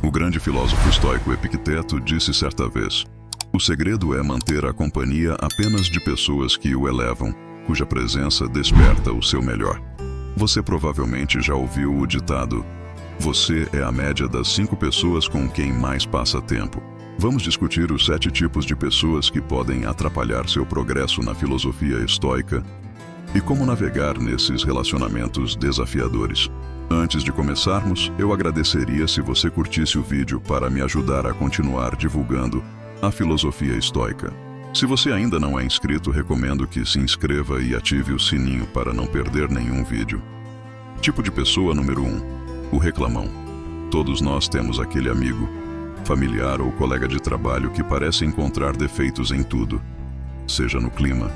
O grande filósofo estoico Epicteto disse certa vez: o segredo é manter a companhia apenas de pessoas que o elevam, cuja presença desperta o seu melhor. Você provavelmente já ouviu o ditado: você é a média das 5 pessoas com quem mais passa tempo. Vamos discutir os 7 tipos de pessoas que podem atrapalhar seu progresso na filosofia estoica e como navegar nesses relacionamentos desafiadores. Antes de começarmos, eu agradeceria se você curtisse o vídeo para me ajudar a continuar divulgando a filosofia estoica. Se você ainda não é inscrito, recomendo que se inscreva e ative o sininho para não perder nenhum vídeo. Tipo de pessoa número 1: o reclamão. Todos nós temos aquele amigo, familiar ou colega de trabalho que parece encontrar defeitos em tudo, seja no clima,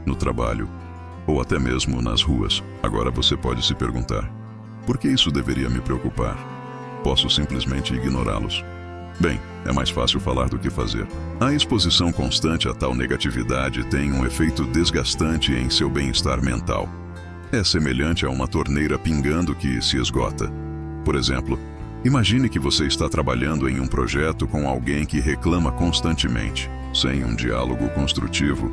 no trabalho ou até mesmo nas ruas. Agora você pode se perguntar: por que isso deveria me preocupar? Posso simplesmente ignorá-los? Bem, é mais fácil falar do que fazer. A exposição constante a tal negatividade tem um efeito desgastante em seu bem-estar mental. É semelhante a uma torneira pingando que se esgota. Por exemplo, imagine que você está trabalhando em um projeto com alguém que reclama constantemente, sem um diálogo construtivo.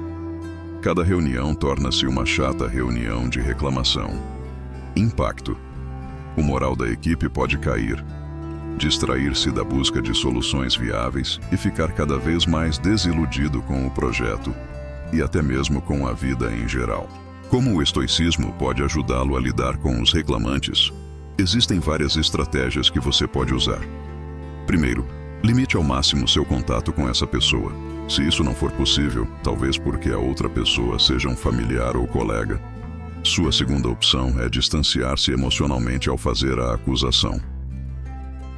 Cada reunião torna-se uma chata reunião de reclamação. Impacto: o moral da equipe pode cair, distrair-se da busca de soluções viáveis e ficar cada vez mais desiludido com o projeto e até mesmo com a vida em geral. Como o estoicismo pode ajudá-lo a lidar com os reclamantes? Existem várias estratégias que você pode usar. Primeiro, limite ao máximo seu contato com essa pessoa. Se isso não for possível, talvez porque a outra pessoa seja um familiar ou colega, sua segunda opção é distanciar-se emocionalmente ao fazer a acusação.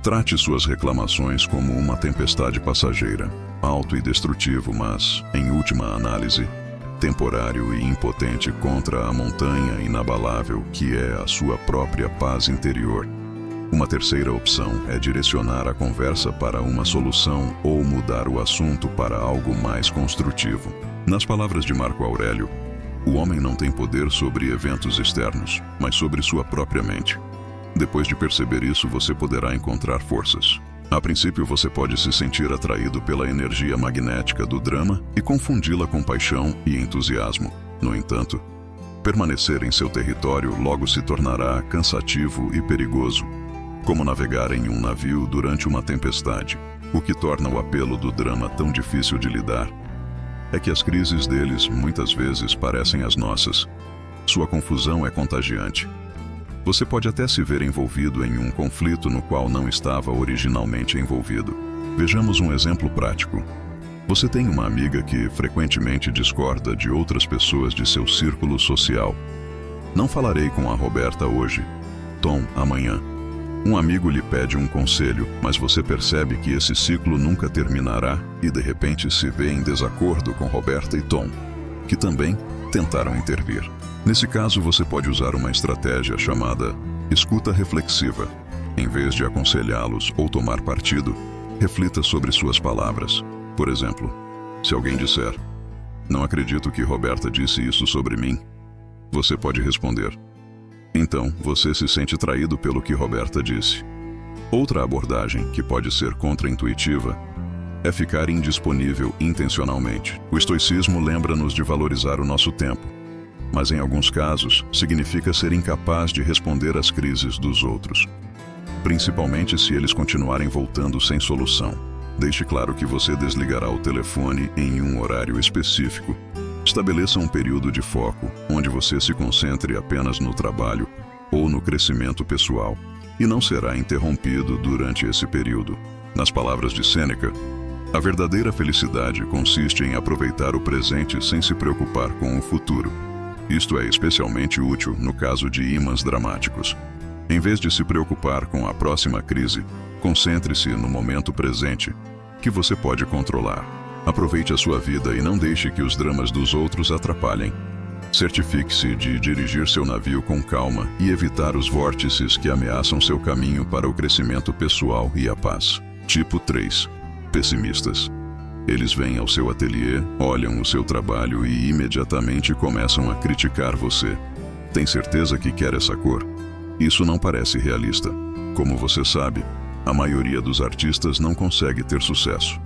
Trate suas reclamações como uma tempestade passageira, alto e destrutivo, mas, em última análise, temporário e impotente contra a montanha inabalável que é a sua própria paz interior. Uma terceira opção é direcionar a conversa para uma solução ou mudar o assunto para algo mais construtivo. Nas palavras de Marco Aurélio, o homem não tem poder sobre eventos externos, mas sobre sua própria mente. Depois de perceber isso, você poderá encontrar forças. A princípio, você pode se sentir atraído pela energia magnética do drama e confundi-la com paixão e entusiasmo. No entanto, permanecer em seu território logo se tornará cansativo e perigoso, como navegar em um navio durante uma tempestade. O que torna o apelo do drama tão difícil de lidar é que as crises deles muitas vezes parecem as nossas. Sua confusão é contagiante. Você pode até se ver envolvido em um conflito no qual não estava originalmente envolvido. Vejamos um exemplo prático. Você tem uma amiga que frequentemente discorda de outras pessoas de seu círculo social. Não falarei com a Roberta hoje, Tom amanhã. Um amigo lhe pede um conselho, mas você percebe que esse ciclo nunca terminará e de repente se vê em desacordo com Roberta e Tom, que também tentaram intervir. Nesse caso, você pode usar uma estratégia chamada escuta reflexiva. Em vez de aconselhá-los ou tomar partido, reflita sobre suas palavras. Por exemplo, se alguém disser: não acredito que Roberta disse isso sobre mim, você pode responder: então, você se sente traído pelo que Roberta disse. Outra abordagem, que pode ser contraintuitiva, é ficar indisponível intencionalmente. O estoicismo lembra-nos de valorizar o nosso tempo, mas em alguns casos, significa ser incapaz de responder às crises dos outros, principalmente se eles continuarem voltando sem solução. Deixe claro que você desligará o telefone em um horário específico. Estabeleça um período de foco, onde você se concentre apenas no trabalho ou no crescimento pessoal, e não será interrompido durante esse período. Nas palavras de Sêneca, a verdadeira felicidade consiste em aproveitar o presente sem se preocupar com o futuro. Isto é especialmente útil no caso de ímãs dramáticos. Em vez de se preocupar com a próxima crise, concentre-se no momento presente, que você pode controlar. Aproveite a sua vida e não deixe que os dramas dos outros atrapalhem. Certifique-se de dirigir seu navio com calma e evitar os vórtices que ameaçam seu caminho para o crescimento pessoal e a paz. Tipo 3. Pessimistas. Eles vêm ao seu ateliê, olham o seu trabalho e imediatamente começam a criticar você. Tem certeza que quer essa cor? Isso não parece realista. Como você sabe, A maioria dos artistas não consegue ter sucesso.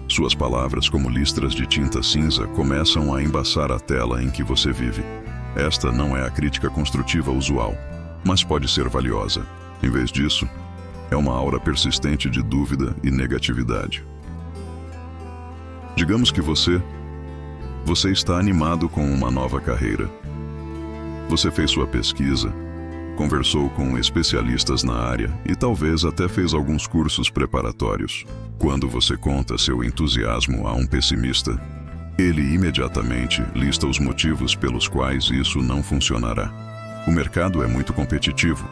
Suas palavras, como listras de tinta cinza, começam a embaçar a tela em que você vive. Esta não é a crítica construtiva usual, mas pode ser valiosa. Em vez disso, é uma aura persistente de dúvida e negatividade. Digamos que você está animado com uma nova carreira. Você fez sua pesquisa, conversou com especialistas na área e talvez até fez alguns cursos preparatórios. Quando você conta seu entusiasmo a um pessimista, ele imediatamente lista os motivos pelos quais isso não funcionará. O mercado é muito competitivo.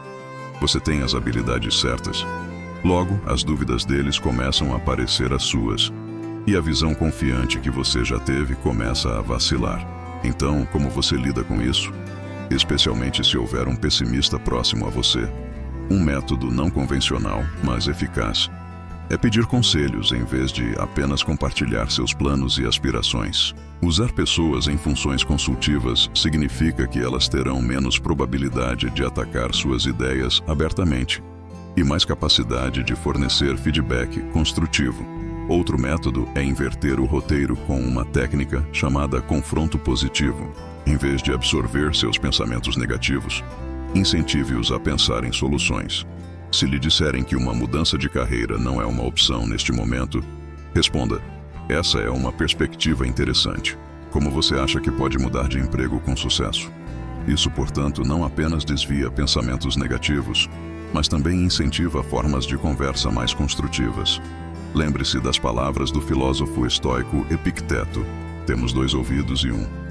Você tem as habilidades certas. Logo, as dúvidas deles começam a parecer as suas. E a visão confiante que você já teve começa a vacilar. Então, como você lida com isso? Especialmente se houver um pessimista próximo a você. Um método não convencional, mas eficaz, é pedir conselhos em vez de apenas compartilhar seus planos e aspirações. Usar pessoas em funções consultivas significa que elas terão menos probabilidade de atacar suas ideias abertamente e mais capacidade de fornecer feedback construtivo. Outro método é inverter o roteiro com uma técnica chamada confronto positivo. Em vez de absorver seus pensamentos negativos, incentive-os a pensar em soluções. Se lhe disserem que uma mudança de carreira não é uma opção neste momento, responda: essa é uma perspectiva interessante. Como você acha que pode mudar de emprego com sucesso? Isso, portanto, não apenas desvia pensamentos negativos, mas também incentiva formas de conversa mais construtivas. Lembre-se das palavras do filósofo estoico Epicteto: temos 2 ouvidos e 1.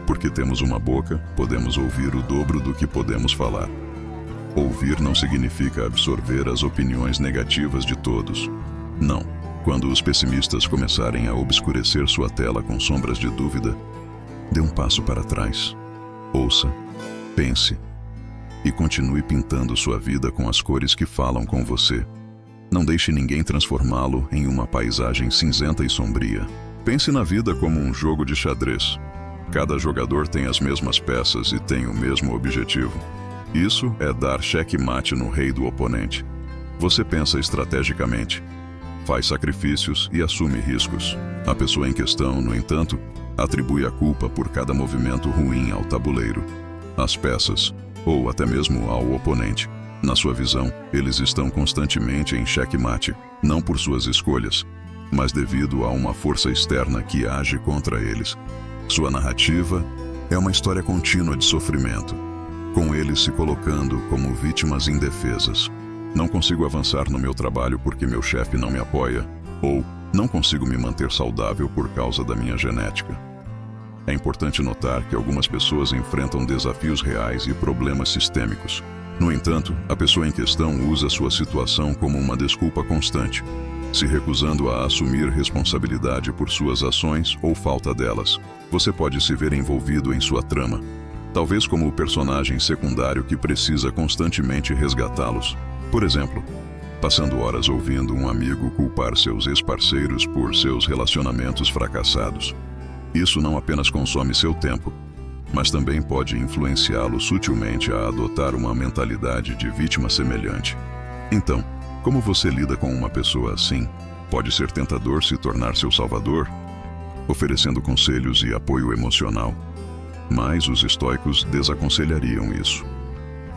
Porque temos uma boca, podemos ouvir o dobro do que podemos falar. Ouvir não significa absorver as opiniões negativas de todos. Não. Quando os pessimistas começarem a obscurecer sua tela com sombras de dúvida, dê um passo para trás. Ouça, pense e continue pintando sua vida com as cores que falam com você. Não deixe ninguém transformá-lo em uma paisagem cinzenta e sombria. Pense na vida como um jogo de xadrez. Cada jogador tem as mesmas peças e tem o mesmo objetivo. Isso é dar checkmate no rei do oponente. Você pensa estrategicamente, faz sacrifícios e assume riscos. A pessoa em questão, no entanto, atribui a culpa por cada movimento ruim ao tabuleiro, às peças ou até mesmo ao oponente. Na sua visão, eles estão constantemente em checkmate, não por suas escolhas, mas devido a uma força externa que age contra eles. Sua narrativa é uma história contínua de sofrimento, com eles se colocando como vítimas indefesas. Não consigo avançar no meu trabalho porque meu chefe não me apoia, ou não consigo me manter saudável por causa da minha genética. É importante notar que algumas pessoas enfrentam desafios reais e problemas sistêmicos. No entanto, a pessoa em questão usa sua situação como uma desculpa constante, se recusando a assumir responsabilidade por suas ações ou falta delas. Você pode se ver envolvido em sua trama, talvez como o personagem secundário que precisa constantemente resgatá-los. Por exemplo, passando horas ouvindo um amigo culpar seus ex-parceiros por seus relacionamentos fracassados. Isso não apenas consome seu tempo, mas também pode influenciá-lo sutilmente a adotar uma mentalidade de vítima semelhante. Então, como você lida com uma pessoa assim? Pode ser tentador se tornar seu salvador, oferecendo conselhos e apoio emocional. Mas os estoicos desaconselhariam isso.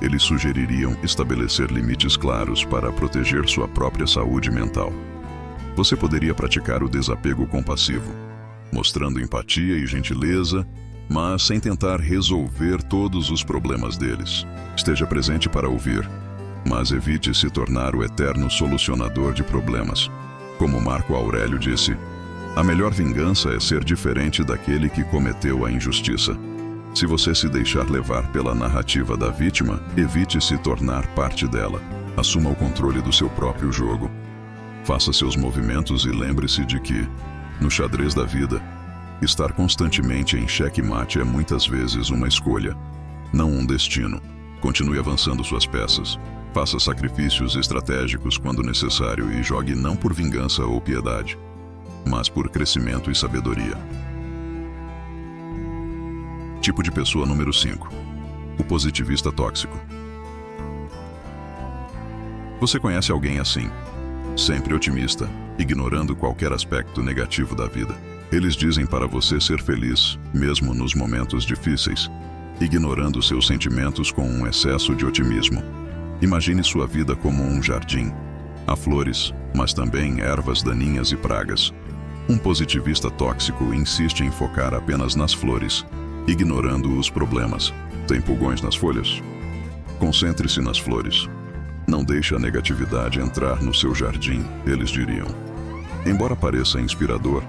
Eles sugeririam estabelecer limites claros para proteger sua própria saúde mental. Você poderia praticar o desapego compassivo, mostrando empatia e gentileza, mas sem tentar resolver todos os problemas deles. Esteja presente para ouvir, mas evite se tornar o eterno solucionador de problemas. Como Marco Aurélio disse, a melhor vingança é ser diferente daquele que cometeu a injustiça. Se você se deixar levar pela narrativa da vítima, evite se tornar parte dela. Assuma o controle do seu próprio jogo. Faça seus movimentos e lembre-se de que, no xadrez da vida, estar constantemente em xeque-mate é muitas vezes uma escolha, não um destino. Continue avançando suas peças. Faça sacrifícios estratégicos quando necessário e jogue não por vingança ou piedade, mas por crescimento e sabedoria. Tipo de pessoa número 5. O positivista tóxico. Você conhece alguém assim? Sempre otimista, ignorando qualquer aspecto negativo da vida. Eles dizem para você ser feliz, mesmo nos momentos difíceis, ignorando seus sentimentos com um excesso de otimismo. Imagine sua vida como um jardim. Há flores, mas também ervas daninhas e pragas. Um positivista tóxico insiste em focar apenas nas flores, ignorando os problemas. Tem pulgões nas folhas? Concentre-se nas flores. Não deixe a negatividade entrar no seu jardim, eles diriam. Embora pareça inspirador,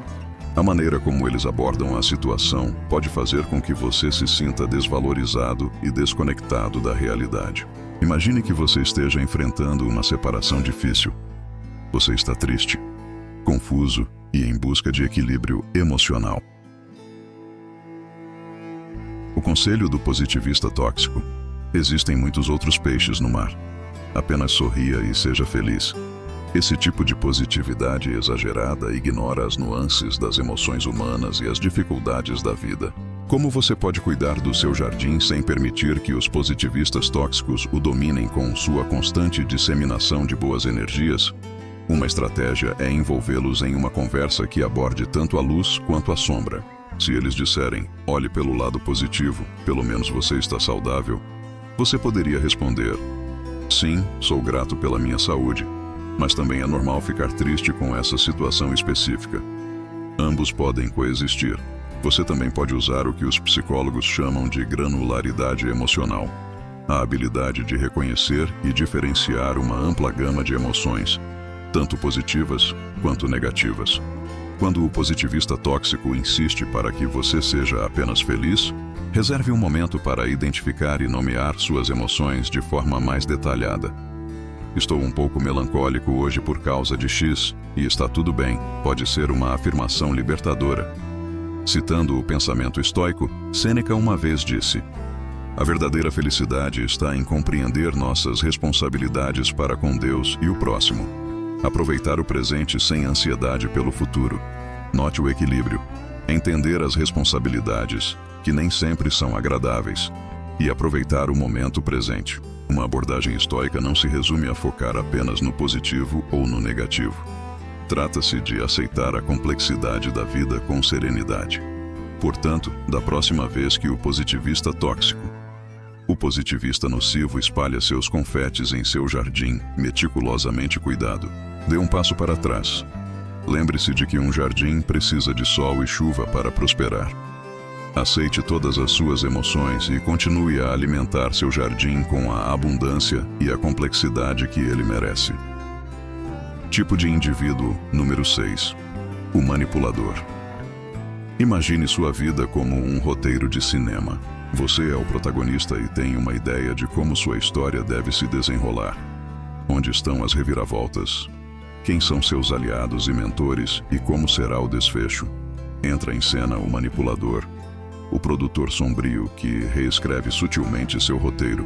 a maneira como eles abordam a situação pode fazer com que você se sinta desvalorizado e desconectado da realidade. Imagine que você esteja enfrentando uma separação difícil. Você está triste, confuso e em busca de equilíbrio emocional. O conselho do positivista tóxico: existem muitos outros peixes no mar. Apenas sorria e seja feliz. Esse tipo de positividade exagerada ignora as nuances das emoções humanas e as dificuldades da vida. Como você pode cuidar do seu jardim sem permitir que os positivistas tóxicos o dominem com sua constante disseminação de boas energias? Uma estratégia é envolvê-los em uma conversa que aborde tanto a luz quanto a sombra. Se eles disserem, olhe pelo lado positivo, pelo menos você está saudável, você poderia responder, sim, sou grato pela minha saúde, mas também é normal ficar triste com essa situação específica. Ambos podem coexistir. Você também pode usar o que os psicólogos chamam de granularidade emocional, a habilidade de reconhecer e diferenciar uma ampla gama de emoções, tanto positivas quanto negativas. Quando o positivista tóxico insiste para que você seja apenas feliz, reserve um momento para identificar e nomear suas emoções de forma mais detalhada. Estou um pouco melancólico hoje por causa de X, e está tudo bem, pode ser uma afirmação libertadora. Citando o pensamento estoico, Sêneca uma vez disse: a verdadeira felicidade está em compreender nossas responsabilidades para com Deus e o próximo. Aproveitar o presente sem ansiedade pelo futuro. Note o equilíbrio. Entender as responsabilidades, que nem sempre são agradáveis, e aproveitar o momento presente. Uma abordagem estoica não se resume a focar apenas no positivo ou no negativo. Trata-se de aceitar a complexidade da vida com serenidade. Portanto, da próxima vez que o positivista nocivo espalha seus confetes em seu jardim, meticulosamente cuidado, dê um passo para trás. Lembre-se de que um jardim precisa de sol e chuva para prosperar. Aceite todas as suas emoções e continue a alimentar seu jardim com a abundância e a complexidade que ele merece. Tipo de indivíduo número 6. O manipulador. Imagine sua vida como um roteiro de cinema. Você é o protagonista e tem uma ideia de como sua história deve se desenrolar. Onde estão as reviravoltas? Quem são seus aliados e mentores e como será o desfecho? Entra em cena o manipulador, o produtor sombrio que reescreve sutilmente seu roteiro,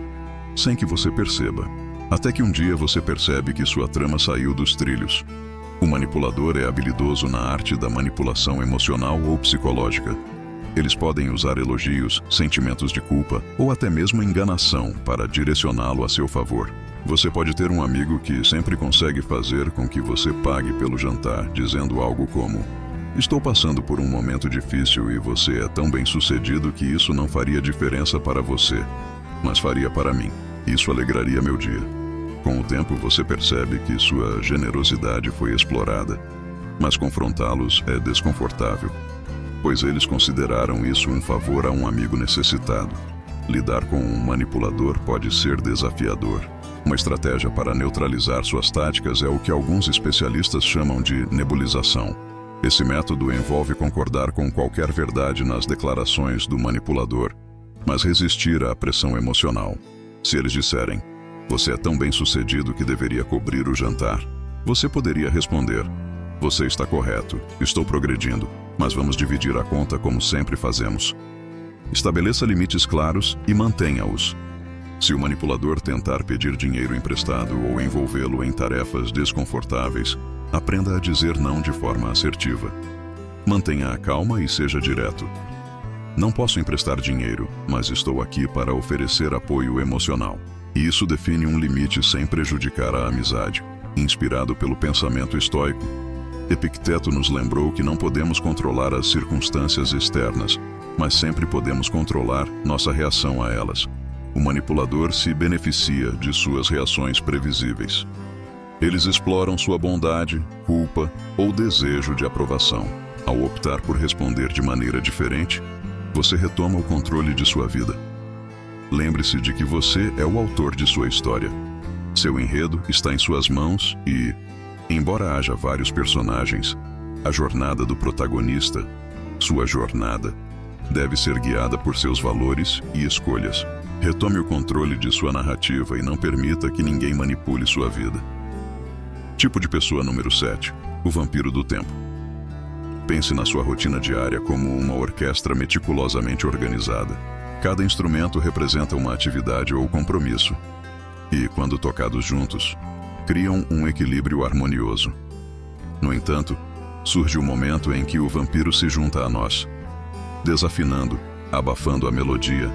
sem que você perceba, até que um dia você percebe que sua trama saiu dos trilhos. O manipulador é habilidoso na arte da manipulação emocional ou psicológica. Eles podem usar elogios, sentimentos de culpa ou até mesmo enganação para direcioná-lo a seu favor. Você pode ter um amigo que sempre consegue fazer com que você pague pelo jantar, dizendo algo como: estou passando por um momento difícil e você é tão bem-sucedido que isso não faria diferença para você, mas faria para mim. Isso alegraria meu dia. Com o tempo você percebe que sua generosidade foi explorada, mas confrontá-los é desconfortável, pois eles consideraram isso um favor a um amigo necessitado. Lidar com um manipulador pode ser desafiador. Uma estratégia para neutralizar suas táticas é o que alguns especialistas chamam de nebulização. Esse método envolve concordar com qualquer verdade nas declarações do manipulador, mas resistir à pressão emocional. Se eles disserem: você é tão bem-sucedido que deveria cobrir o jantar, você poderia responder: você está correto, estou progredindo, mas vamos dividir a conta como sempre fazemos. Estabeleça limites claros e mantenha-os. Se o manipulador tentar pedir dinheiro emprestado ou envolvê-lo em tarefas desconfortáveis, aprenda a dizer não de forma assertiva. Mantenha a calma e seja direto. Não posso emprestar dinheiro, mas estou aqui para oferecer apoio emocional. E isso define um limite sem prejudicar a amizade. Inspirado pelo pensamento estoico, Epicteto nos lembrou que não podemos controlar as circunstâncias externas, mas sempre podemos controlar nossa reação a elas. O manipulador se beneficia de suas reações previsíveis. Eles exploram sua bondade, culpa ou desejo de aprovação. Ao optar por responder de maneira diferente, você retoma o controle de sua vida. Lembre-se de que você é o autor de sua história. Seu enredo está em suas mãos e, embora haja vários personagens, a jornada do protagonista, sua jornada, deve ser guiada por seus valores e escolhas. Retome o controle de sua narrativa e não permita que ninguém manipule sua vida. Tipo de pessoa número 7. O vampiro do tempo. Pense na sua rotina diária como uma orquestra meticulosamente organizada. Cada instrumento representa uma atividade ou compromisso. E, quando tocados juntos, criam um equilíbrio harmonioso. No entanto, surge o momento em que o vampiro se junta a nós, desafinando, abafando a melodia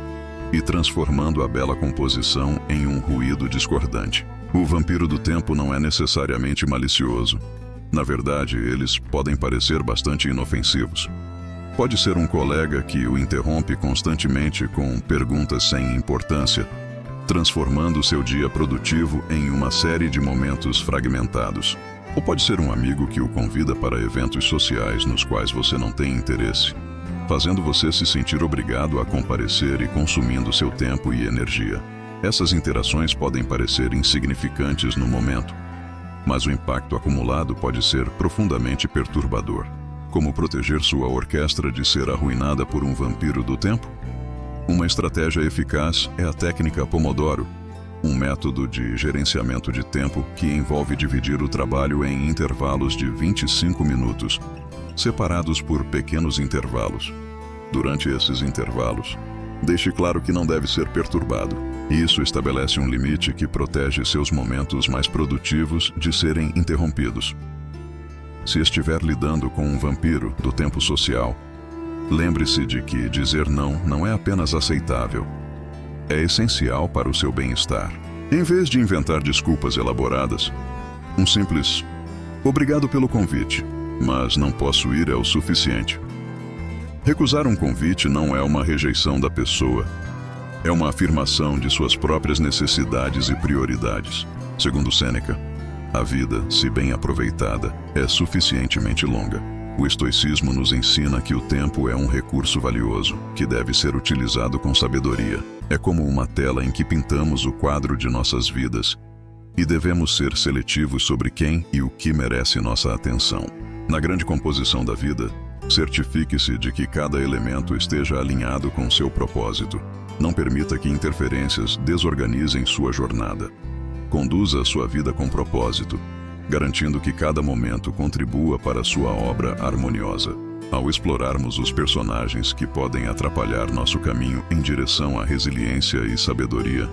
e transformando a bela composição em um ruído discordante. O vampiro do tempo não é necessariamente malicioso. Na verdade, eles podem parecer bastante inofensivos. Pode ser um colega que o interrompe constantemente com perguntas sem importância, transformando seu dia produtivo em uma série de momentos fragmentados. Ou pode ser um amigo que o convida para eventos sociais nos quais você não tem interesse, fazendo você se sentir obrigado a comparecer e consumindo seu tempo e energia. Essas interações podem parecer insignificantes no momento, mas o impacto acumulado pode ser profundamente perturbador. Como proteger sua orquestra de ser arruinada por um vampiro do tempo? Uma estratégia eficaz é a técnica Pomodoro, um método de gerenciamento de tempo que envolve dividir o trabalho em intervalos de 25 minutos, separados por pequenos intervalos. Durante esses intervalos, deixe claro que não deve ser perturbado. Isso estabelece um limite que protege seus momentos mais produtivos de serem interrompidos. Se estiver lidando com um vampiro do tempo social, lembre-se de que dizer não é apenas aceitável, é essencial para o seu bem-estar. Em vez de inventar desculpas elaboradas, um simples "obrigado pelo convite, mas não posso ir" é o suficiente. Recusar um convite não é uma rejeição da pessoa, é uma afirmação de suas próprias necessidades e prioridades. Segundo Sêneca, a vida, se bem aproveitada, é suficientemente longa. O estoicismo nos ensina que o tempo é um recurso valioso, que deve ser utilizado com sabedoria. É como uma tela em que pintamos o quadro de nossas vidas, e devemos ser seletivos sobre quem e o que merece nossa atenção. Na grande composição da vida, certifique-se de que cada elemento esteja alinhado com seu propósito. Não permita que interferências desorganizem sua jornada. Conduza a sua vida com propósito, garantindo que cada momento contribua para sua obra harmoniosa. Ao explorarmos os personagens que podem atrapalhar nosso caminho em direção à resiliência e sabedoria,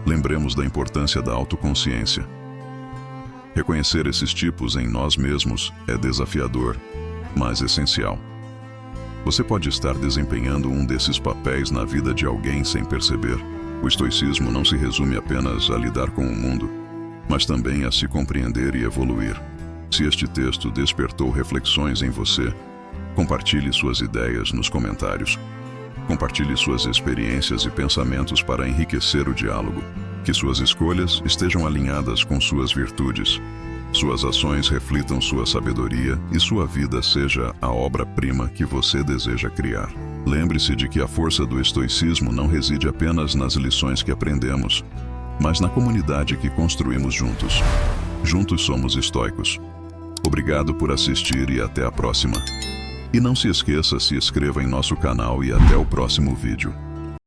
lembremos da importância da autoconsciência. Reconhecer esses tipos em nós mesmos é desafiador, mas essencial. Você pode estar desempenhando um desses papéis na vida de alguém sem perceber. O estoicismo não se resume apenas a lidar com o mundo, mas também a se compreender e evoluir. Se este texto despertou reflexões em você, compartilhe suas ideias nos comentários. Compartilhe suas experiências e pensamentos para enriquecer o diálogo. Que suas escolhas estejam alinhadas com suas virtudes. Suas ações reflitam sua sabedoria e sua vida seja a obra-prima que você deseja criar. Lembre-se de que a força do estoicismo não reside apenas nas lições que aprendemos, mas na comunidade que construímos juntos. Juntos somos estoicos. Obrigado por assistir e até a próxima. E não se esqueça, se inscreva em nosso canal e até o próximo vídeo.